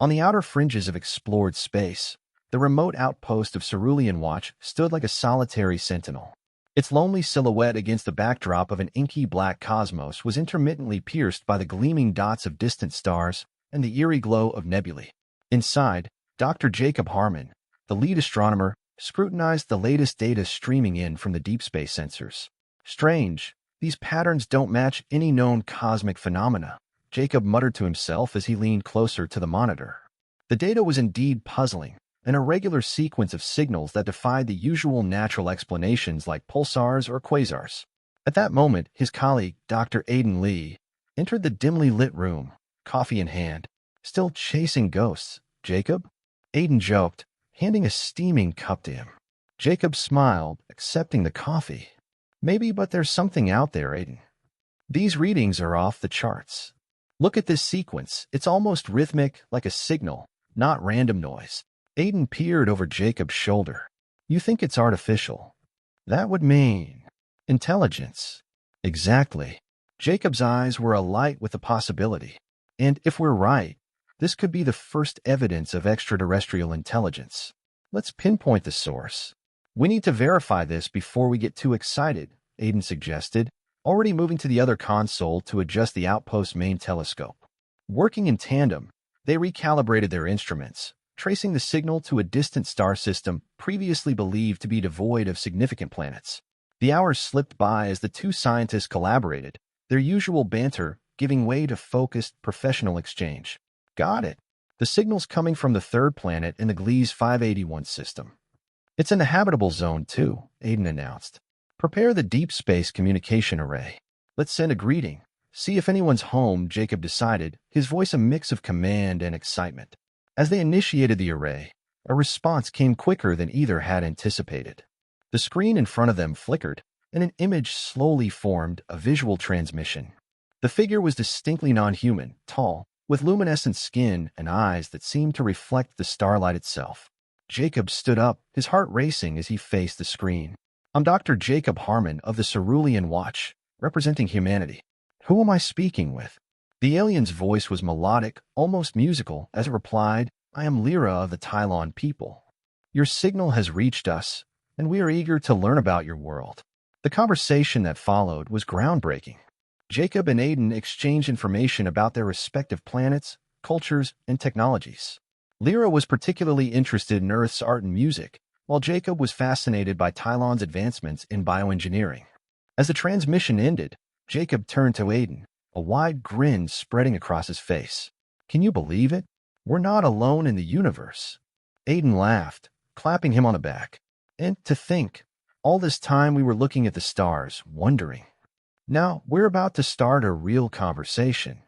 On the outer fringes of explored space, the remote outpost of Cerulean Watch stood like a solitary sentinel. Its lonely silhouette against the backdrop of an inky black cosmos was intermittently pierced by the gleaming dots of distant stars and the eerie glow of nebulae. Inside, Dr. Jacob Harmon, the lead astronomer, scrutinized the latest data streaming in from the deep space sensors. Strange, these patterns don't match any known cosmic phenomena, Jacob muttered to himself as he leaned closer to the monitor. The data was indeed puzzling, an irregular sequence of signals that defied the usual natural explanations like pulsars or quasars. At that moment, his colleague, Dr. Aidan Lee, entered the dimly lit room, coffee in hand. Still chasing ghosts, Jacob? Aidan joked, handing a steaming cup to him. Jacob smiled, accepting the coffee. Maybe, but there's something out there, Aidan. These readings are off the charts. Look at this sequence. It's almost rhythmic, like a signal, not random noise. Aidan peered over Jacob's shoulder. You think it's artificial? That would mean intelligence. Exactly. Jacob's eyes were alight with the possibility. And if we're right, this could be the first evidence of extraterrestrial intelligence. Let's pinpoint the source. We need to verify this before we get too excited, Aidan suggested, already moving to the other console to adjust the outpost's main telescope. Working in tandem, they recalibrated their instruments, tracing the signal to a distant star system previously believed to be devoid of significant planets. The hours slipped by as the two scientists collaborated, their usual banter giving way to focused, professional exchange. Got it. The signal's coming from the third planet in the Gliese 581 system. It's in the habitable zone, too, Aidan announced. Prepare the deep space communication array. Let's send a greeting. See if anyone's home, Jacob decided, his voice a mix of command and excitement. As they initiated the array, a response came quicker than either had anticipated. The screen in front of them flickered, and an image slowly formed, a visual transmission. The figure was distinctly non-human, tall, with luminescent skin and eyes that seemed to reflect the starlight itself. Jacob stood up, his heart racing as he faced the screen. I'm Dr. Jacob Harmon of the Cerulean Watch, representing humanity. Who am I speaking with? The alien's voice was melodic, almost musical, as it replied, I am Lyra of the Tylon people. Your signal has reached us, and we are eager to learn about your world. The conversation that followed was groundbreaking. Jacob and Aidan exchanged information about their respective planets, cultures, and technologies. Lyra was particularly interested in Earth's art and music, while Jacob was fascinated by Tylon's advancements in bioengineering. As the transmission ended, Jacob turned to Aidan, a wide grin spreading across his face. Can you believe it? We're not alone in the universe. Aidan laughed, clapping him on the back. And to think, all this time we were looking at the stars, wondering. Now, we're about to start a real conversation.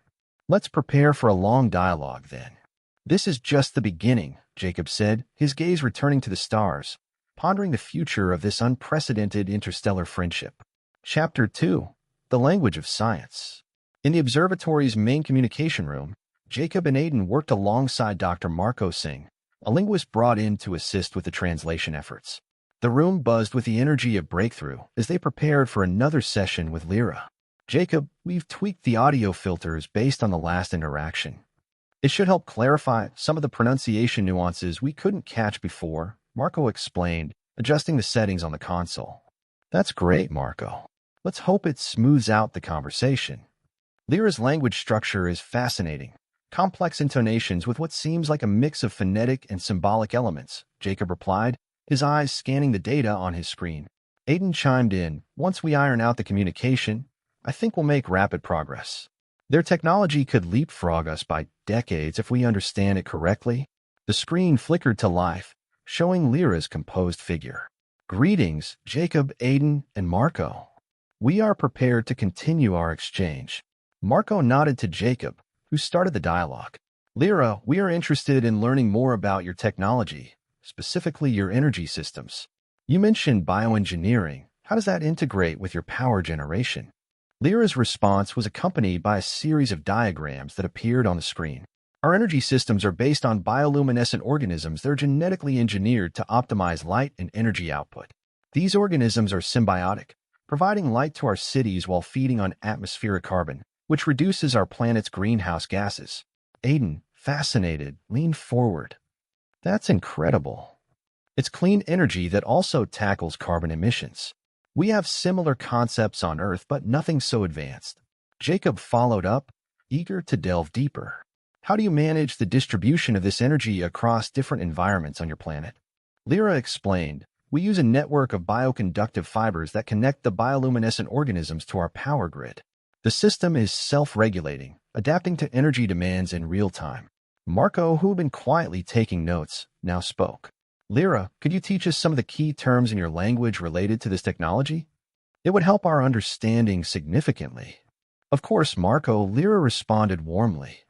Let's prepare for a long dialogue, then. This is just the beginning, Jacob said, his gaze returning to the stars, pondering the future of this unprecedented interstellar friendship. Chapter 2. The Language of Science. In the observatory's main communication room, Jacob and Aidan worked alongside Dr. Marco Singh, a linguist brought in to assist with the translation efforts. The room buzzed with the energy of breakthrough as they prepared for another session with Lyra. Jacob, we've tweaked the audio filters based on the last interaction. It should help clarify some of the pronunciation nuances we couldn't catch before, Marco explained, adjusting the settings on the console. That's great, Marco. Let's hope it smooths out the conversation. Lyra's language structure is fascinating. Complex intonations with what seems like a mix of phonetic and symbolic elements, Jacob replied, his eyes scanning the data on his screen. Aidan chimed in, once we iron out the communication, I think we'll make rapid progress. Their technology could leapfrog us by decades if we understand it correctly. The screen flickered to life, showing Lyra's composed figure. Greetings, Jacob, Aidan, and Marco. We are prepared to continue our exchange. Marco nodded to Jacob, who started the dialogue. Lyra, we are interested in learning more about your technology, specifically your energy systems. You mentioned bioengineering. How does that integrate with your power generation? Lyra's response was accompanied by a series of diagrams that appeared on the screen. Our energy systems are based on bioluminescent organisms that are genetically engineered to optimize light and energy output. These organisms are symbiotic, providing light to our cities while feeding on atmospheric carbon, which reduces our planet's greenhouse gases. Aidan, fascinated, leaned forward. That's incredible. It's clean energy that also tackles carbon emissions. We have similar concepts on Earth, but nothing so advanced. Jacob followed up, eager to delve deeper. How do you manage the distribution of this energy across different environments on your planet? Lyra explained, we use a network of bioconductive fibers that connect the bioluminescent organisms to our power grid. The system is self-regulating, adapting to energy demands in real time. Marco, who had been quietly taking notes, now spoke. Lyra, could you teach us some of the key terms in your language related to this technology? It would help our understanding significantly. Of course, Marco, Lyra responded warmly.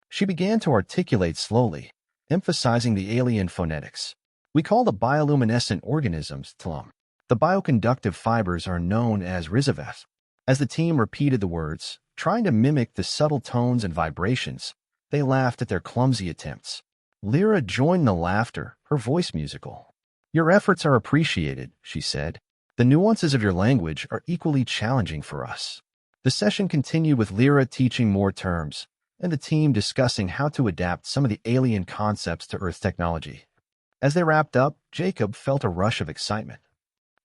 She began to articulate slowly, emphasizing the alien phonetics. We call the bioluminescent organisms tlum. The bioconductive fibers are known as rizaveth. As the team repeated the words, trying to mimic the subtle tones and vibrations, they laughed at their clumsy attempts. Lyra joined the laughter, her voice musical. Your efforts are appreciated, she said. The nuances of your language are equally challenging for us. The session continued with Lyra teaching more terms, and the team discussing how to adapt some of the alien concepts to Earth technology. As they wrapped up, Jacob felt a rush of excitement.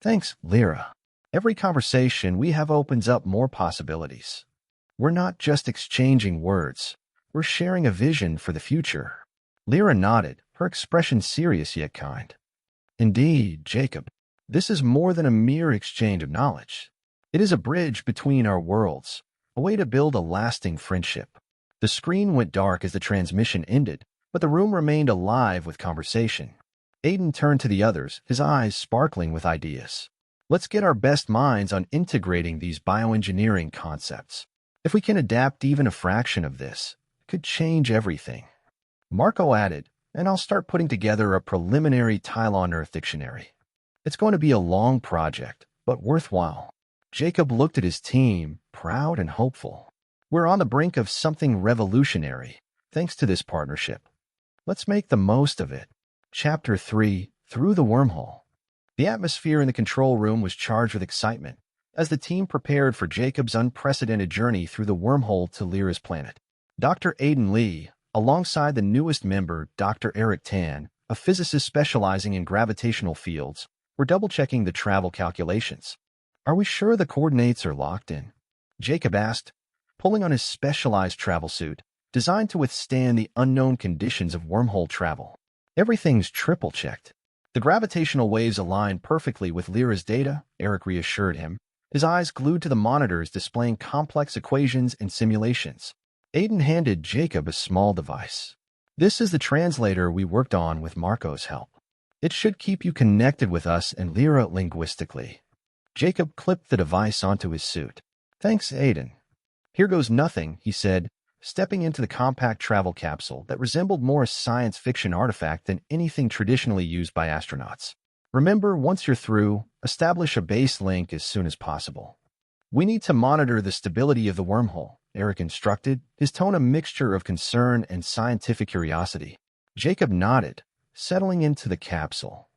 Thanks, Lyra. Every conversation we have opens up more possibilities. We're not just exchanging words. We're sharing a vision for the future. Lyra nodded, her expression serious yet kind. Indeed, Jacob, this is more than a mere exchange of knowledge. It is a bridge between our worlds, a way to build a lasting friendship. The screen went dark as the transmission ended, but the room remained alive with conversation. Aiden turned to the others, his eyes sparkling with ideas. Let's get our best minds on integrating these bioengineering concepts. If we can adapt even a fraction of this, it could change everything. Marco added, and I'll start putting together a preliminary Tylon Earth dictionary. It's going to be a long project, but worthwhile. Jacob looked at his team, proud and hopeful. We're on the brink of something revolutionary, thanks to this partnership. Let's make the most of it. Chapter 3, Through the Wormhole. The atmosphere in the control room was charged with excitement as the team prepared for Jacob's unprecedented journey through the wormhole to Lyra's planet. Dr. Aiden Lee, alongside the newest member, Dr. Eric Tan, a physicist specializing in gravitational fields, were double-checking the travel calculations. Are we sure the coordinates are locked in? Jacob asked, pulling on his specialized travel suit, designed to withstand the unknown conditions of wormhole travel. Everything's triple-checked. The gravitational waves align perfectly with Lyra's data, Eric reassured him, his eyes glued to the monitors displaying complex equations and simulations. Aiden handed Jacob a small device. This is the translator we worked on with Marco's help. It should keep you connected with us and Lyra linguistically. Jacob clipped the device onto his suit. Thanks, Aiden. Here goes nothing, he said, stepping into the compact travel capsule that resembled more a science fiction artifact than anything traditionally used by astronauts. Remember, once you're through, establish a base link as soon as possible. We need to monitor the stability of the wormhole, Eric instructed, his tone a mixture of concern and scientific curiosity. Jacob nodded, settling into the capsule.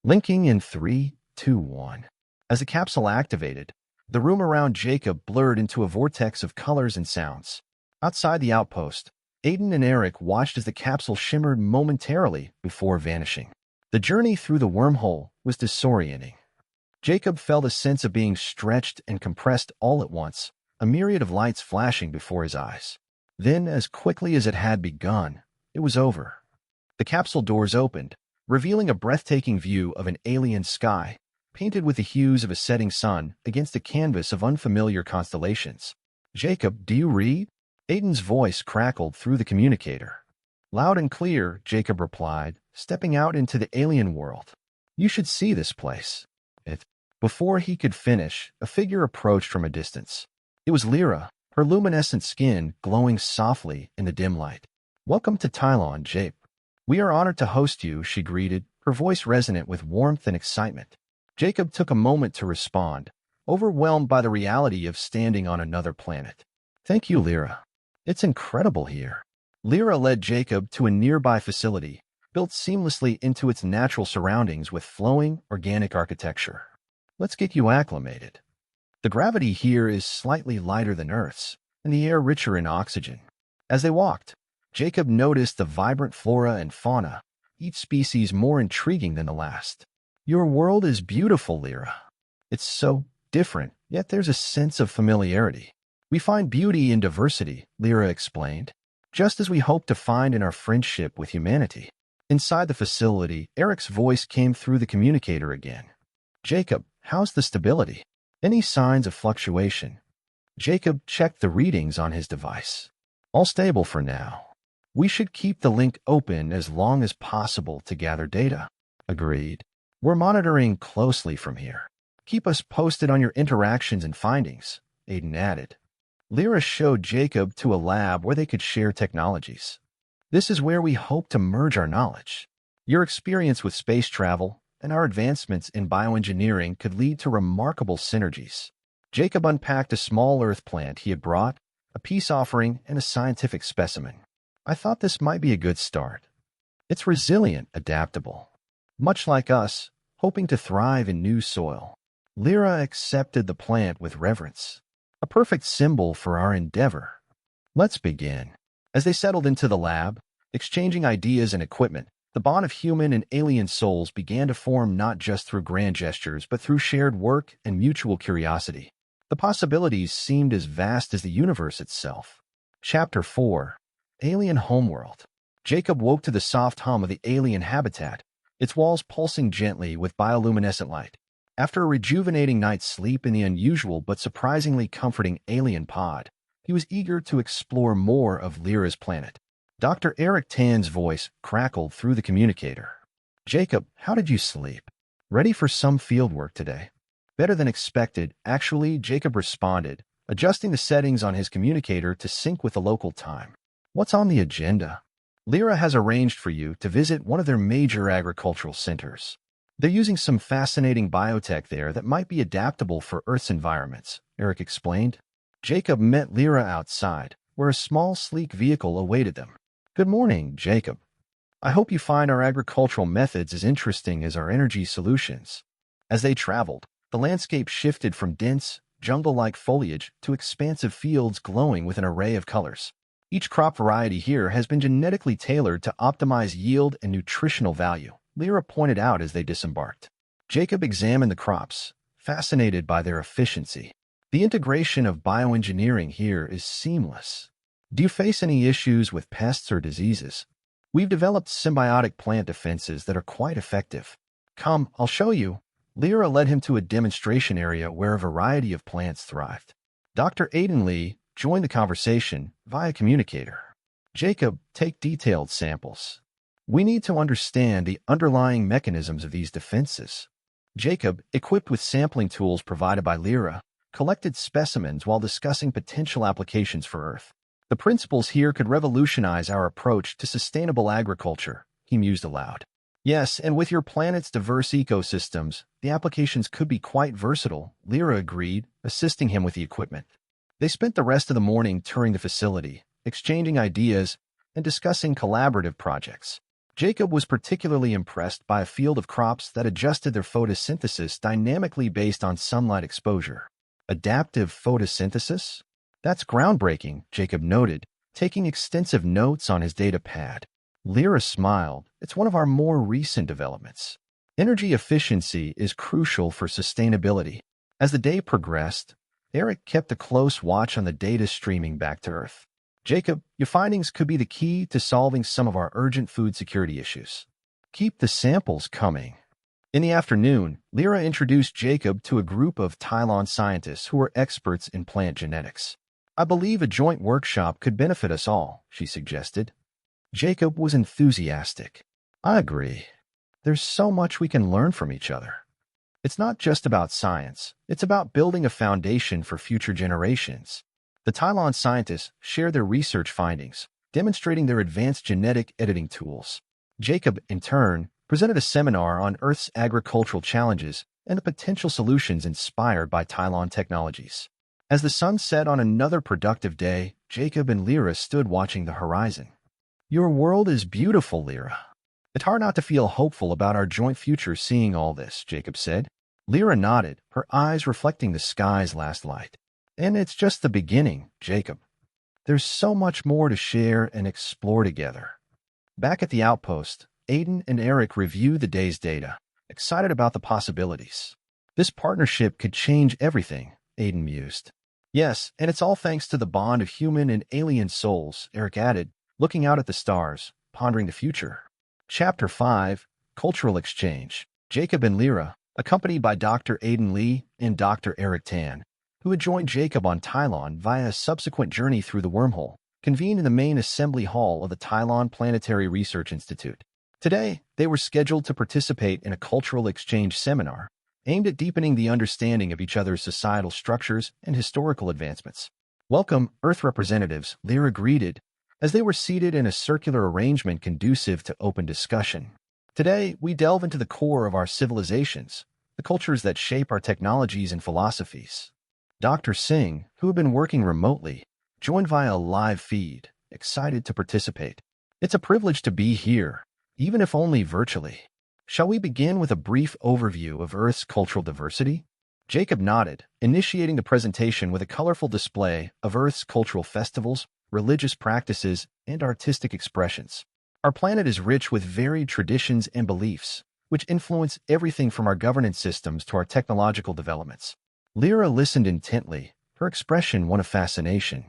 Linking in 3, 2, 1. As the capsule activated, the room around Jacob blurred into a vortex of colors and sounds. Outside the outpost, Aiden and Eric watched as the capsule shimmered momentarily before vanishing. The journey through the wormhole was disorienting. Jacob felt a sense of being stretched and compressed all at once, a myriad of lights flashing before his eyes. Then, as quickly as it had begun, it was over. The capsule doors opened, revealing a breathtaking view of an alien sky, painted with the hues of a setting sun against a canvas of unfamiliar constellations. Jacob, do you read? Aiden's voice crackled through the communicator. Loud and clear, Jacob replied, stepping out into the alien world. You should see this place. Before he could finish, a figure approached from a distance. It was Lyra, her luminescent skin glowing softly in the dim light. Welcome to Tylon, Jape. We are honored to host you, she greeted, her voice resonant with warmth and excitement. Jacob took a moment to respond, overwhelmed by the reality of standing on another planet. Thank you, Lyra. It's incredible here. Lyra led Jacob to a nearby facility, built seamlessly into its natural surroundings with flowing, organic architecture. Let's get you acclimated. The gravity here is slightly lighter than Earth's, and the air richer in oxygen. As they walked, Jacob noticed the vibrant flora and fauna, each species more intriguing than the last. Your world is beautiful, Lyra. It's so different, yet there's a sense of familiarity. We find beauty in diversity, Lyra explained, just as we hope to find in our friendship with humanity. Inside the facility, Eric's voice came through the communicator again. Jacob, how's the stability? Any signs of fluctuation? Jacob checked the readings on his device. All stable for now. We should keep the link open as long as possible to gather data. Agreed. We're monitoring closely from here. Keep us posted on your interactions and findings, Aiden added. Lyra showed Jacob to a lab where they could share technologies. This is where we hope to merge our knowledge. Your experience with space travel and our advancements in bioengineering could lead to remarkable synergies. Jacob unpacked a small Earth plant he had brought, a peace offering, and a scientific specimen. I thought this might be a good start. It's resilient, adaptable. Much like us, hoping to thrive in new soil. Lyra accepted the plant with reverence. A perfect symbol for our endeavor. Let's begin. As they settled into the lab, exchanging ideas and equipment, the bond of human and alien souls began to form not just through grand gestures, but through shared work and mutual curiosity. The possibilities seemed as vast as the universe itself. Chapter 4. Alien Homeworld. Jacob woke to the soft hum of the alien habitat, its walls pulsing gently with bioluminescent light. After a rejuvenating night's sleep in the unusual but surprisingly comforting alien pod, he was eager to explore more of Lyra's planet. Dr. Eric Tan's voice crackled through the communicator. Jacob, how did you sleep? Ready for some field work today? Better than expected, actually, Jacob responded, adjusting the settings on his communicator to sync with the local time. What's on the agenda? Lyra has arranged for you to visit one of their major agricultural centers. They're using some fascinating biotech there that might be adaptable for Earth's environments, Eric explained. Jacob met Lyra outside, where a small, sleek vehicle awaited them. Good morning, Jacob. I hope you find our agricultural methods as interesting as our energy solutions. As they traveled, the landscape shifted from dense, jungle-like foliage to expansive fields glowing with an array of colors. Each crop variety here has been genetically tailored to optimize yield and nutritional value, Lyra pointed out as they disembarked. Jacob examined the crops, fascinated by their efficiency. The integration of bioengineering here is seamless. Do you face any issues with pests or diseases? We've developed symbiotic plant defenses that are quite effective. Come, I'll show you. Lyra led him to a demonstration area where a variety of plants thrived. Dr. Aiden Lee joined the conversation via communicator. Jacob, take detailed samples. We need to understand the underlying mechanisms of these defenses. Jacob, equipped with sampling tools provided by Lyra, collected specimens while discussing potential applications for Earth. The principles here could revolutionize our approach to sustainable agriculture, he mused aloud. Yes, and with your planet's diverse ecosystems, the applications could be quite versatile, Lyra agreed, assisting him with the equipment. They spent the rest of the morning touring the facility, exchanging ideas, and discussing collaborative projects. Jacob was particularly impressed by a field of crops that adjusted their photosynthesis dynamically based on sunlight exposure. Adaptive photosynthesis? That's groundbreaking, Jacob noted, taking extensive notes on his data pad. Lyra smiled. It's one of our more recent developments. Energy efficiency is crucial for sustainability. As the day progressed, Eric kept a close watch on the data streaming back to Earth. Jacob, your findings could be the key to solving some of our urgent food security issues. Keep the samples coming. In the afternoon, Lyra introduced Jacob to a group of Tylon scientists who were experts in plant genetics. I believe a joint workshop could benefit us all, she suggested. Jacob was enthusiastic. I agree. There's so much we can learn from each other. It's not just about science. It's about building a foundation for future generations. The Tylon scientists shared their research findings, demonstrating their advanced genetic editing tools. Jacob, in turn, presented a seminar on Earth's agricultural challenges and the potential solutions inspired by Tylon technologies. As the sun set on another productive day, Jacob and Lyra stood watching the horizon. Your world is beautiful, Lyra. It's hard not to feel hopeful about our joint future seeing all this, Jacob said. Lyra nodded, her eyes reflecting the sky's last light. And it's just the beginning, Jacob. There's so much more to share and explore together. Back at the outpost, Aiden and Eric review the day's data, excited about the possibilities. This partnership could change everything, Aiden mused. Yes, and it's all thanks to the bond of human and alien souls, Eric added, looking out at the stars, pondering the future. Chapter 5, Cultural Exchange. Jacob and Lyra, accompanied by Dr. Aiden Lee and Dr. Eric Tan, who had joined Jacob on Tylon via a subsequent journey through the wormhole, convened in the main assembly hall of the Tylon Planetary Research Institute. Today, they were scheduled to participate in a cultural exchange seminar aimed at deepening the understanding of each other's societal structures and historical advancements. Welcome, Earth representatives, Lyra greeted, as they were seated in a circular arrangement conducive to open discussion. Today, we delve into the core of our civilizations, the cultures that shape our technologies and philosophies. Dr. Singh, who had been working remotely, joined via a live feed, excited to participate. It's a privilege to be here, even if only virtually. Shall we begin with a brief overview of Earth's cultural diversity? Jacob nodded, initiating the presentation with a colorful display of Earth's cultural festivals, religious practices, and artistic expressions. Our planet is rich with varied traditions and beliefs, which influence everything from our governance systems to our technological developments. Lyra listened intently, her expression one of fascination.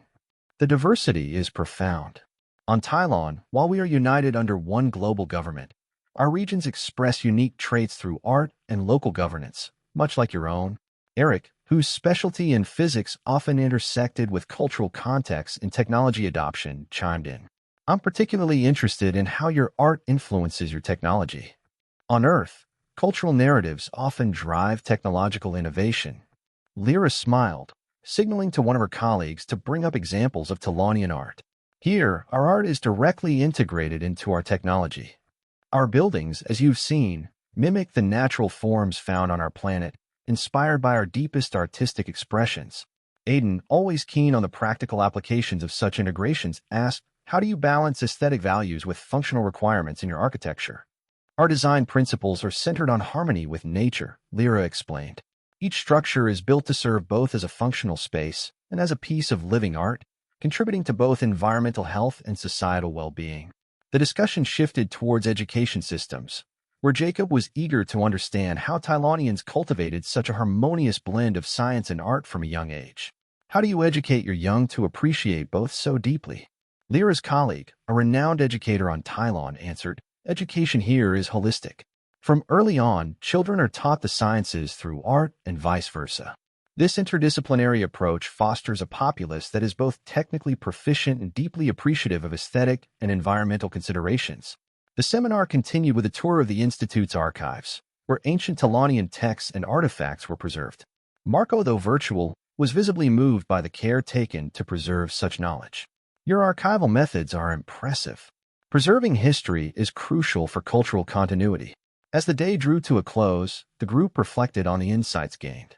The diversity is profound. On Tylon, while we are united under one global government, our regions express unique traits through art and local governance, much like your own. Eric, whose specialty in physics often intersected with cultural context and technology adoption, chimed in. I'm particularly interested in how your art influences your technology. On Earth, cultural narratives often drive technological innovation. Lyra smiled, signaling to one of her colleagues to bring up examples of Tylonian art. Here, our art is directly integrated into our technology. Our buildings, as you've seen, mimic the natural forms found on our planet, inspired by our deepest artistic expressions. Aiden, always keen on the practical applications of such integrations, asked, how do you balance aesthetic values with functional requirements in your architecture? Our design principles are centered on harmony with nature, Lyra explained. Each structure is built to serve both as a functional space and as a piece of living art, contributing to both environmental health and societal well-being. The discussion shifted towards education systems, where Jacob was eager to understand how Tylonians cultivated such a harmonious blend of science and art from a young age. How do you educate your young to appreciate both so deeply? Lyra's colleague, a renowned educator on Tylon, answered, education here is holistic. From early on, children are taught the sciences through art and vice versa. This interdisciplinary approach fosters a populace that is both technically proficient and deeply appreciative of aesthetic and environmental considerations. The seminar continued with a tour of the Institute's archives, where ancient Tylonian texts and artifacts were preserved. Marco, though virtual, was visibly moved by the care taken to preserve such knowledge. Your archival methods are impressive. Preserving history is crucial for cultural continuity. As the day drew to a close, the group reflected on the insights gained.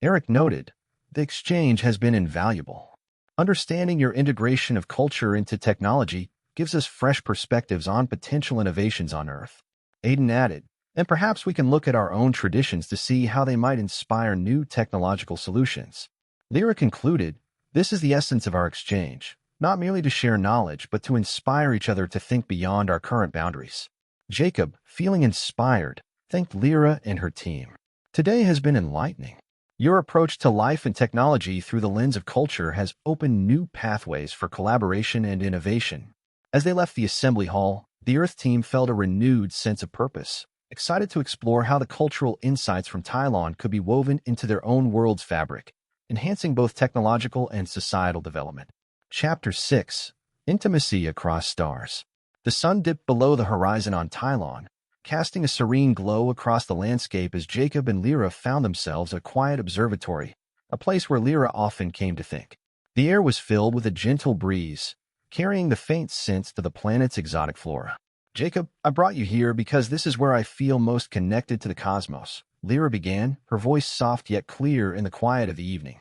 Eric noted, the exchange has been invaluable. Understanding your integration of culture into technology gives us fresh perspectives on potential innovations on Earth. Aiden added, and perhaps we can look at our own traditions to see how they might inspire new technological solutions. Lyra concluded, this is the essence of our exchange, not merely to share knowledge, but to inspire each other to think beyond our current boundaries. Jacob, feeling inspired, thanked Lyra and her team. Today has been enlightening. Your approach to life and technology through the lens of culture has opened new pathways for collaboration and innovation. As they left the assembly hall, the Earth team felt a renewed sense of purpose, excited to explore how the cultural insights from Tylon could be woven into their own world's fabric, enhancing both technological and societal development. Chapter 6, Intimacy Across Stars. The sun dipped below the horizon on Tylon, casting a serene glow across the landscape as Jacob and Lyra found themselves at a quiet observatory, a place where Lyra often came to think. The air was filled with a gentle breeze, carrying the faint scents to the planet's exotic flora. Jacob, I brought you here because this is where I feel most connected to the cosmos, Lyra began, her voice soft yet clear in the quiet of the evening.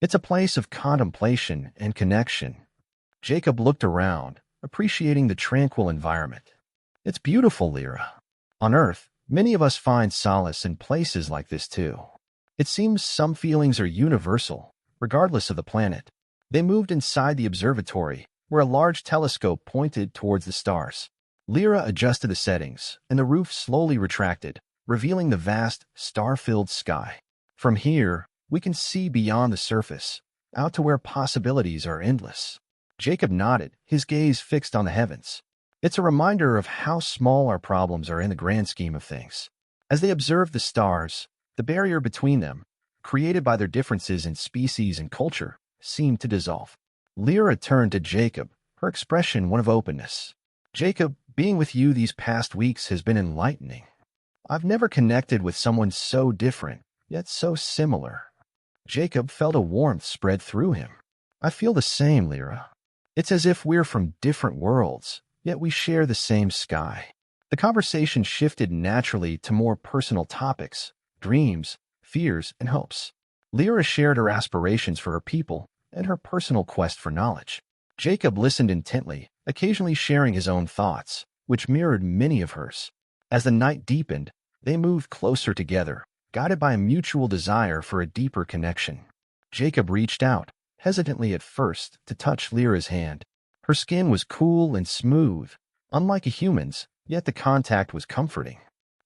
It's a place of contemplation and connection. Jacob looked around, appreciating the tranquil environment. It's beautiful, Lyra. On Earth, many of us find solace in places like this too. It seems some feelings are universal, regardless of the planet. They moved inside the observatory, where a large telescope pointed towards the stars. Lyra adjusted the settings, and the roof slowly retracted, revealing the vast, star-filled sky. From here, we can see beyond the surface, out to where possibilities are endless. Jacob nodded, his gaze fixed on the heavens. It's a reminder of how small our problems are in the grand scheme of things. As they observed the stars, the barrier between them, created by their differences in species and culture, seemed to dissolve. Lyra turned to Jacob, her expression one of openness. Jacob, being with you these past weeks has been enlightening. I've never connected with someone so different, yet so similar. Jacob felt a warmth spread through him. I feel the same, Lyra. It's as if we're from different worlds, yet we share the same sky. The conversation shifted naturally to more personal topics, dreams, fears, and hopes. Lyra shared her aspirations for her people and her personal quest for knowledge. Jacob listened intently, occasionally sharing his own thoughts, which mirrored many of hers. As the night deepened, they moved closer together, guided by a mutual desire for a deeper connection. Jacob reached out, hesitantly at first, to touch Lyra's hand. Her skin was cool and smooth, unlike a human's, yet the contact was comforting.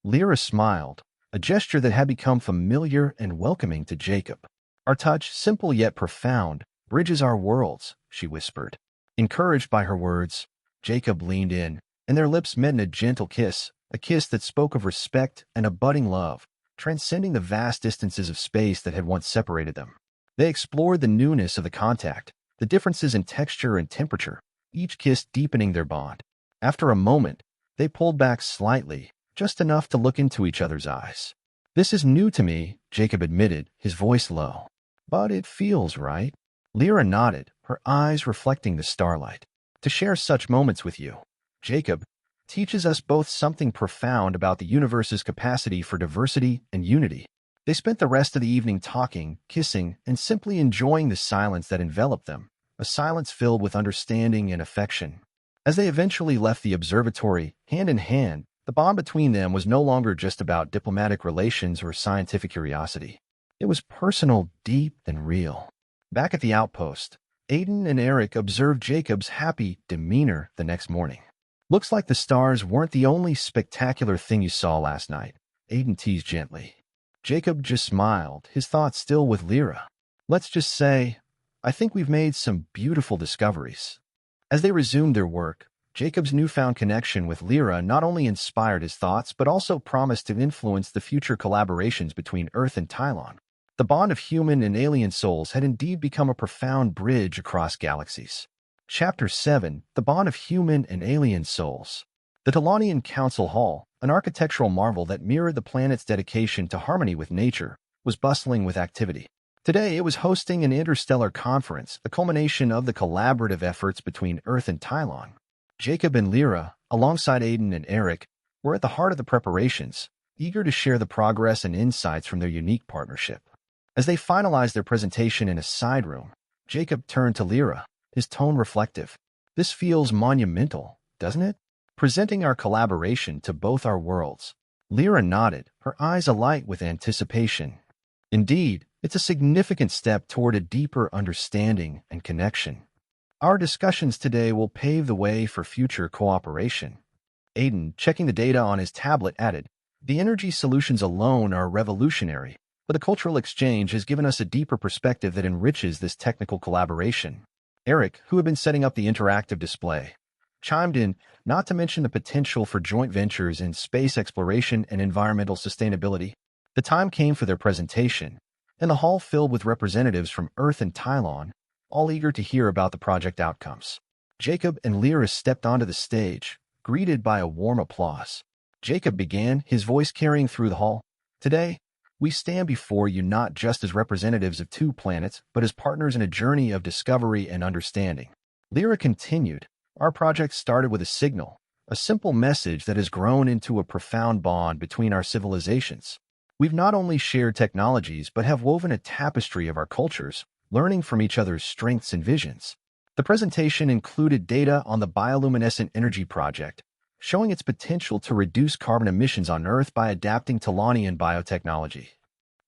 Lyra smiled, a gesture that had become familiar and welcoming to Jacob. Our touch, simple yet profound, bridges our worlds, she whispered. Encouraged by her words, Jacob leaned in, and their lips met in a gentle kiss, a kiss that spoke of respect and a budding love, transcending the vast distances of space that had once separated them. They explored the newness of the contact, the differences in texture and temperature, each kiss deepening their bond. After a moment, they pulled back slightly, just enough to look into each other's eyes. This is new to me, Jacob admitted, his voice low. But it feels right. Lyra nodded, her eyes reflecting the starlight. To share such moments with you, Jacob, teaches us both something profound about the universe's capacity for diversity and unity. They spent the rest of the evening talking, kissing, and simply enjoying the silence that enveloped them, a silence filled with understanding and affection. As they eventually left the observatory, hand in hand, the bond between them was no longer just about diplomatic relations or scientific curiosity. It was personal, deep, and real. Back at the outpost, Aiden and Eric observed Jacob's happy demeanor the next morning. Looks like the stars weren't the only spectacular thing you saw last night, Aiden teased gently. Jacob just smiled, his thoughts still with Lyra. Let's just say, I think we've made some beautiful discoveries. As they resumed their work, Jacob's newfound connection with Lyra not only inspired his thoughts but also promised to influence the future collaborations between Earth and Tylon. The bond of human and alien souls had indeed become a profound bridge across galaxies. Chapter 7, The Bond of Human and Alien Souls. The Tylonian Council Hall, an architectural marvel that mirrored the planet's dedication to harmony with nature, was bustling with activity. Today, it was hosting an interstellar conference, a culmination of the collaborative efforts between Earth and Tylon. Jacob and Lyra, alongside Aiden and Eric, were at the heart of the preparations, eager to share the progress and insights from their unique partnership. As they finalized their presentation in a side room, Jacob turned to Lyra, his tone reflective. This feels monumental, doesn't it? Presenting our collaboration to both our worlds. Lyra nodded, her eyes alight with anticipation. Indeed, it's a significant step toward a deeper understanding and connection. Our discussions today will pave the way for future cooperation. Aiden, checking the data on his tablet, added, The energy solutions alone are revolutionary, but the cultural exchange has given us a deeper perspective that enriches this technical collaboration. Eric, who had been setting up the interactive display, chimed in, not to mention the potential for joint ventures in space exploration and environmental sustainability. The time came for their presentation, and the hall filled with representatives from Earth and Tylon, all eager to hear about the project outcomes. Jacob and Lyra stepped onto the stage, greeted by a warm applause. Jacob began, his voice carrying through the hall. Today, we stand before you not just as representatives of two planets, but as partners in a journey of discovery and understanding. Lyra continued, Our project started with a signal, a simple message that has grown into a profound bond between our civilizations. We've not only shared technologies, but have woven a tapestry of our cultures, learning from each other's strengths and visions. The presentation included data on the bioluminescent energy project, showing its potential to reduce carbon emissions on Earth by adapting Tylonian biotechnology.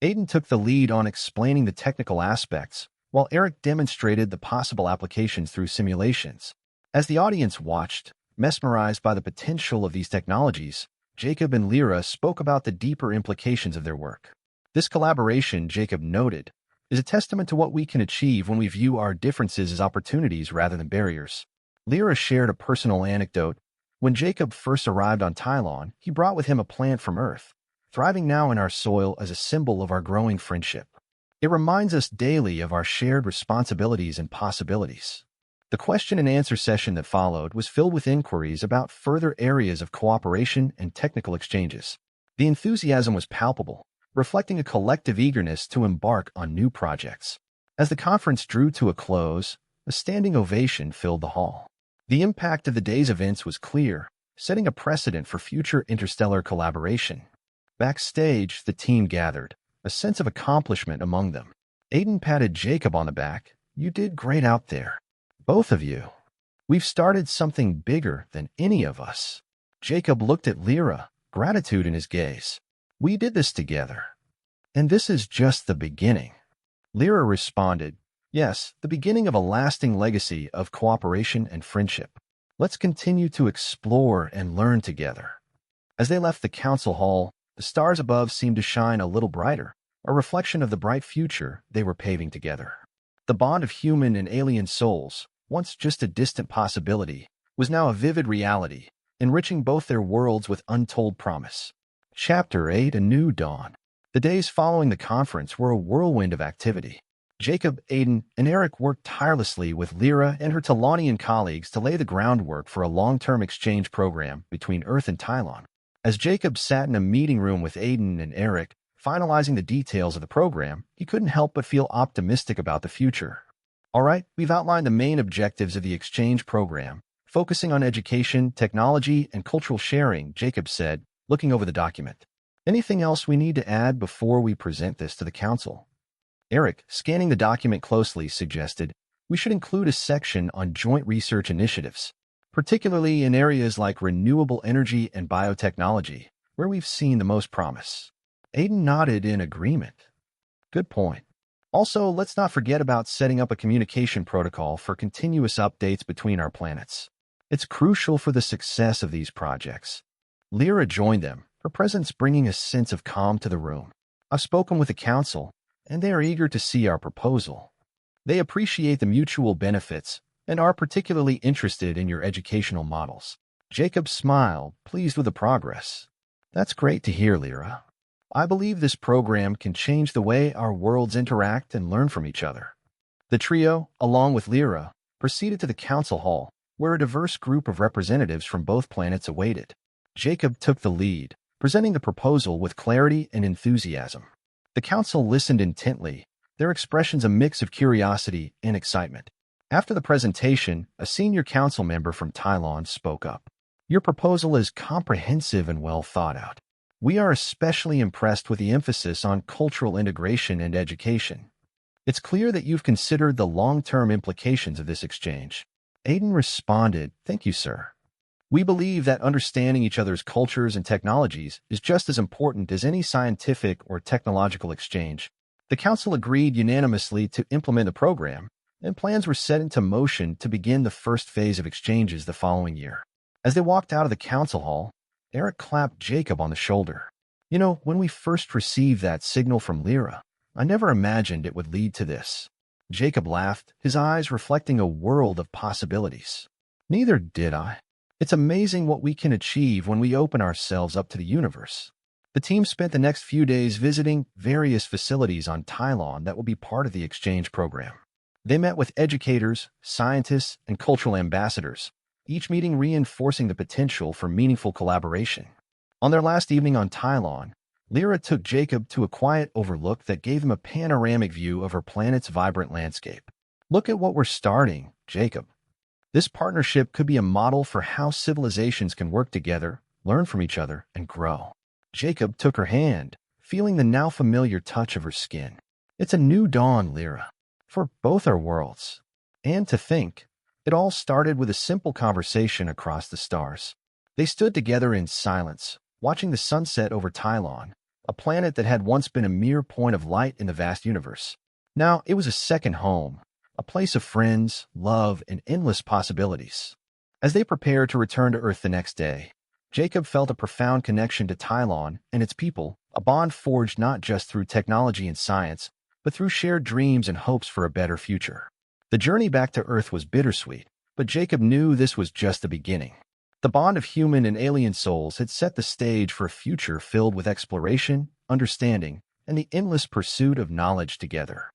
Aiden took the lead on explaining the technical aspects, while Eric demonstrated the possible applications through simulations. As the audience watched, mesmerized by the potential of these technologies, Jacob and Lyra spoke about the deeper implications of their work. This collaboration, Jacob noted, is a testament to what we can achieve when we view our differences as opportunities rather than barriers. Lyra shared a personal anecdote. When Jacob first arrived on Tylon, he brought with him a plant from Earth, thriving now in our soil as a symbol of our growing friendship. It reminds us daily of our shared responsibilities and possibilities. The question-and-answer session that followed was filled with inquiries about further areas of cooperation and technical exchanges. The enthusiasm was palpable, reflecting a collective eagerness to embark on new projects. As the conference drew to a close, a standing ovation filled the hall. The impact of the day's events was clear, setting a precedent for future interstellar collaboration. Backstage, the team gathered, a sense of accomplishment among them. Aiden patted Jacob on the back. "You did great out there. Both of you. We've started something bigger than any of us." Jacob looked at Lyra, gratitude in his gaze. "We did this together. And this is just the beginning." Lyra responded, "Yes, the beginning of a lasting legacy of cooperation and friendship. Let's continue to explore and learn together." As they left the council hall, the stars above seemed to shine a little brighter, a reflection of the bright future they were paving together. The bond of human and alien souls, once just a distant possibility, was now a vivid reality, enriching both their worlds with untold promise. Chapter 8: A New Dawn. The days following the conference were a whirlwind of activity. Jacob, Aiden, and Eric worked tirelessly with Lyra and her Talonian colleagues to lay the groundwork for a long-term exchange program between Earth and Tylon. As Jacob sat in a meeting room with Aiden and Eric, finalizing the details of the program, he couldn't help but feel optimistic about the future. "All right, we've outlined the main objectives of the exchange program, focusing on education, technology, and cultural sharing," Jacob said, looking over the document. "Anything else we need to add before we present this to the council?" Eric, scanning the document closely, suggested, "We should include a section on joint research initiatives, particularly in areas like renewable energy and biotechnology, where we've seen the most promise." Aiden nodded in agreement. "Good point. Also, let's not forget about setting up a communication protocol for continuous updates between our planets. It's crucial for the success of these projects." Lyra joined them, her presence bringing a sense of calm to the room. "I've spoken with the council, and they are eager to see our proposal. They appreciate the mutual benefits and are particularly interested in your educational models." Jacob smiled, pleased with the progress. "That's great to hear, Lyra. I believe this program can change the way our worlds interact and learn from each other." The trio, along with Lyra, proceeded to the council hall, where a diverse group of representatives from both planets awaited. Jacob took the lead, presenting the proposal with clarity and enthusiasm. The council listened intently, their expressions a mix of curiosity and excitement. After the presentation, a senior council member from Tylon spoke up. "Your proposal is comprehensive and well thought out. We are especially impressed with the emphasis on cultural integration and education. It's clear that you've considered the long-term implications of this exchange." Aiden responded, "Thank you, sir. We believe that understanding each other's cultures and technologies is just as important as any scientific or technological exchange." The council agreed unanimously to implement the program, and plans were set into motion to begin the first phase of exchanges the following year. As they walked out of the council hall, Eric clapped Jacob on the shoulder. "You know, when we first received that signal from Lyra, I never imagined it would lead to this." Jacob laughed, his eyes reflecting a world of possibilities. "Neither did I. It's amazing what we can achieve when we open ourselves up to the universe." The team spent the next few days visiting various facilities on Tylon that will be part of the exchange program. They met with educators, scientists, and cultural ambassadors, each meeting reinforcing the potential for meaningful collaboration. On their last evening on Tylon, Lyra took Jacob to a quiet overlook that gave him a panoramic view of her planet's vibrant landscape. "Look at what we're starting, Jacob. This partnership could be a model for how civilizations can work together, learn from each other, and grow." Jacob took her hand, feeling the now familiar touch of her skin. "It's a new dawn, Lyra, for both our worlds. And to think, it all started with a simple conversation across the stars." They stood together in silence, watching the sunset over Tylon, a planet that had once been a mere point of light in the vast universe. Now, it was a second home, a place of friends, love, and endless possibilities. As they prepared to return to Earth the next day, Jacob felt a profound connection to Tylon and its people, a bond forged not just through technology and science, but through shared dreams and hopes for a better future. The journey back to Earth was bittersweet, but Jacob knew this was just the beginning. The bond of human and alien souls had set the stage for a future filled with exploration, understanding, and the endless pursuit of knowledge together.